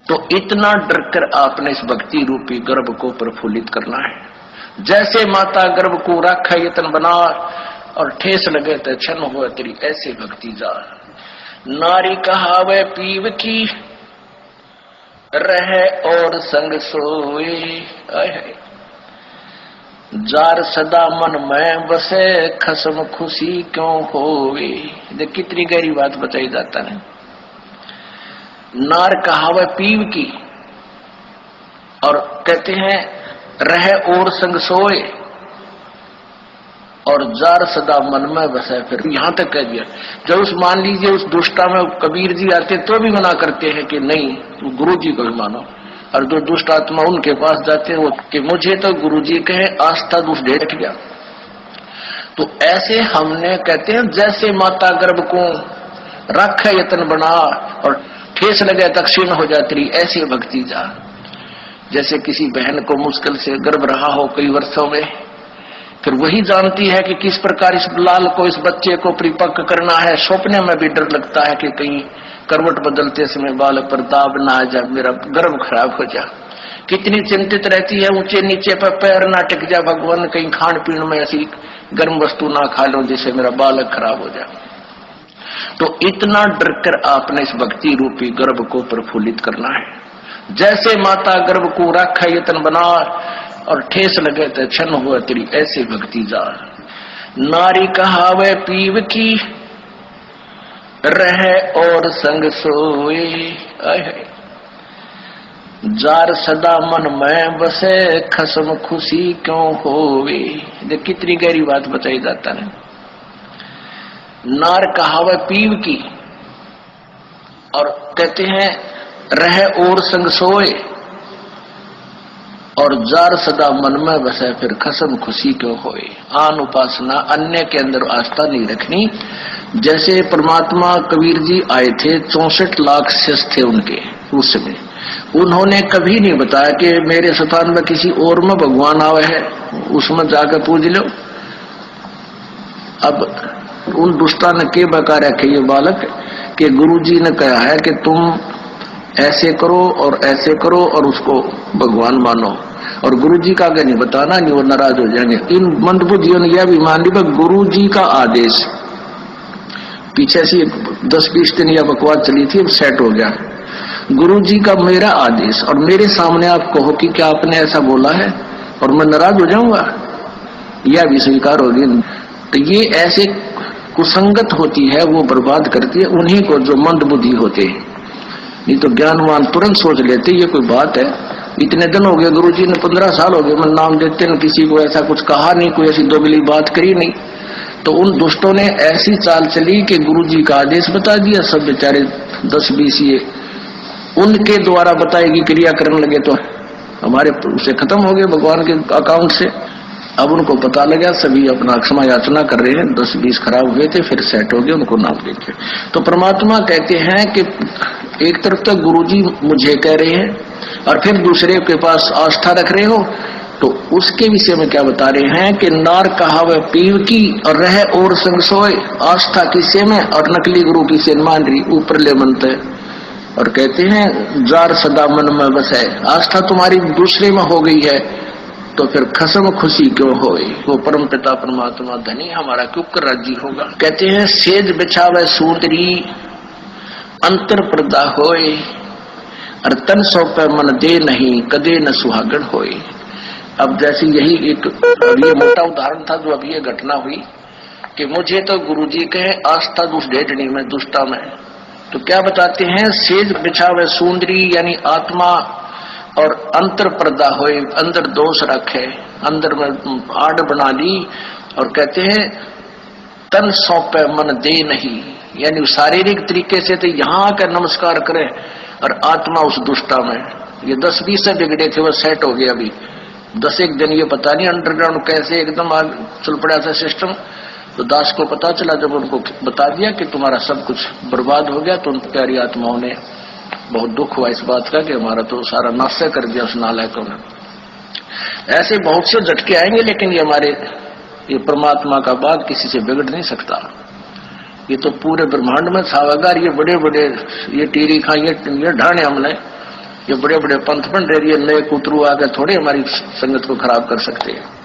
तो इतना डर कर आपने इस भक्ति रूपी गर्भ को प्रफुल्लित करना है। जैसे माता गर्भ को राखा यतन बना और ठेस लगे तो क्षण हुआ तेरी ऐसे भक्ति जा। नारी कहावे पीव की रहे और संग सोए, जार सदा मन में बसे खसम खुशी क्यों होवे। देख कितनी गहरी बात बताई जाता है। नार कहावे पीव की और कहते हैं रहे और संग सोए और जार सदा मन में बसे। फिर यहां तक कह दिया। जब उस मान लीजिए उस दुष्टा में कबीर जी आते तो भी मना करते हैं कि नहीं गुरु जी को भी मानो, और जो दुष्ट आत्मा उनके पास जाते हैं वो कि मुझे तो गुरु जी कहे आस्था दुष्ट देख गया। तो ऐसे हमने कहते हैं जैसे माता गर्भ को रख यतन बना और ठेस लगे तक क्षीण हो जाती रही, ऐसी भक्ति जा। जैसे किसी बहन को मुश्किल से गर्भ रहा हो कई वर्षों में, फिर वही जानती है कि किस प्रकार इस लाल को इस बच्चे को परिपक्व करना है। सपने में भी डर लगता है कि कहीं करवट बदलते समय बालक पर दाब ना आ जाए, मेरा गर्भ खराब हो जाए। कितनी चिंतित रहती है, ऊंचे नीचे पर पैर ना टिक जाए, भगवान कहीं खान पीन में ऐसी गर्म वस्तु ना खा लो जिससे मेरा बालक खराब हो जाए। तो इतना डर कर आपने इस भक्ति रूपी गर्भ को प्रफुल्लित करना है। जैसे माता गर्भ को राखा यतन बना और ठेस लगे तो क्षण हुआ तेरी ऐसे भक्ति जा। नारी कहावे पीव की रहे और संग सोए, जार सदा मन में बसे खसम खुशी क्यों होवे। देख कितनी गहरी बात बताई जाता है। नार कहावे पीव की और कहते हैं रहे और संग सोए और जार सदा मन में बसे फिर खसम खुशी क्यों होए। आन उपासना अन्य के अंदर आस्था नहीं रखनी। जैसे परमात्मा कबीर जी आए थे 64 लाख शिष्य थे उनके उस समय, उन्होंने कभी नहीं बताया कि मेरे स्थान में किसी और में भगवान आवे है उसमें जाकर पूज लो। अब उन दुष्टा ने के बका रखे ये बालक कि गुरु जी ने कहा है कि तुम ऐसे करो और ऐसे करो और उसको भगवान मानो, और गुरु जी का आगे नहीं बताना, नहीं वो नाराज हो जाएंगे। इन मंदबुद्धियों ने यह भी मान ली गुरु जी का आदेश। पीछे से 10-20 दिन यह बकवास चली थी, अब सेट हो गया। गुरु जी का मेरा आदेश और मेरे सामने आप कहो कि क्या आपने ऐसा बोला है और मैं नाराज हो जाऊंगा, यह भी स्वीकार होगी। तो ये ऐसे कुसंगत होती है, वो बर्बाद करती है उन्हीं को जो मंद बुद्धि होते हैं। नहीं तो ज्ञानवान तुरंत सोच लेते ये कोई बात है, इतने दिन हो गए गुरुजी ने 15 साल हो गए मैं नाम देते न किसी को ऐसा कुछ कहा नहीं, कोई ऐसी दोगली बात करी नहीं। तो उन दुष्टों ने ऐसी चाल चली कि गुरुजी का आदेश बता दिया, सब बेचारे 10-20 ये उनके द्वारा बताएगी क्रिया करने लगे तो हमारे उसे खत्म हो गए भगवान के अकाउंट से। अब उनको पता लगा, सभी अपना क्षमा याचना कर रहे हैं। 10-20 खराब हुए थे फिर सेट हो गए, उनको नाम देखे। तो परमात्मा कहते हैं कि एक तरफ तो गुरुजी मुझे कह रहे हैं और फिर दूसरे के पास आस्था रख रहे हो, तो उसके विषय में क्या बता रहे हैं कि नार कहावे पीव की और रहे और संग सोए। आस्था किसे में और नकली गुरु किसे मान रही, ऊपर ले मनते। और कहते हैं जार सदा मन में बसे। आस्था तुम्हारी दूसरे में हो गई है तो फिर खसम खुशी क्यों होए। वो परम पिता परमात्मा धनी हमारा क्यों कर राजी होगा। कहते हैं सेज बिछावे सूंदरी अंतर पर्दा होए और तन सौंपे मन दे नहीं कदे न सुहागण होए। अब जैसे यही एक ये मोटा उदाहरण था जो अभी ये घटना हुई कि मुझे तो गुरुजी कहे आस्था दुष्ट डेढ़नी में दुष्टा में। तो क्या बताते हैं सेज बिछावे सूंदरी यानी आत्मा और अंतर पर्दा होए, अंदर दोष रखे, अंदर में आड़ बना ली। और कहते हैं तन सौंपे मन दे नहीं, यानी शारीरिक तरीके से तो यहाँ आकर नमस्कार करे और आत्मा उस दुष्टा में। ये 10-20 से बिगड़े थे वो सेट हो गया। अभी 10-1 दिन ये पता नहीं अंडरग्राउंड कैसे एकदम चल पड़ा था सिस्टम। तो दास को पता चला जब उनको बता दिया कि तुम्हारा सब कुछ बर्बाद हो गया, तो उन प्यारी आत्माओं ने बहुत दुख हुआ इस बात का कि हमारा तो सारा नाश कर दिया उस नालायकों ने। ऐसे बहुत से झटके आएंगे, लेकिन ये हमारे ये परमात्मा का बात किसी से बिगड़ नहीं सकता। ये तो पूरे ब्रह्मांड में छावागार, ये बड़े बड़े ये टीरी खा ये ढाने हमने ये बड़े बड़े पंथ पंडेरिये नए कुतरू आके थोड़े हमारी संगत को खराब कर सकते हैं।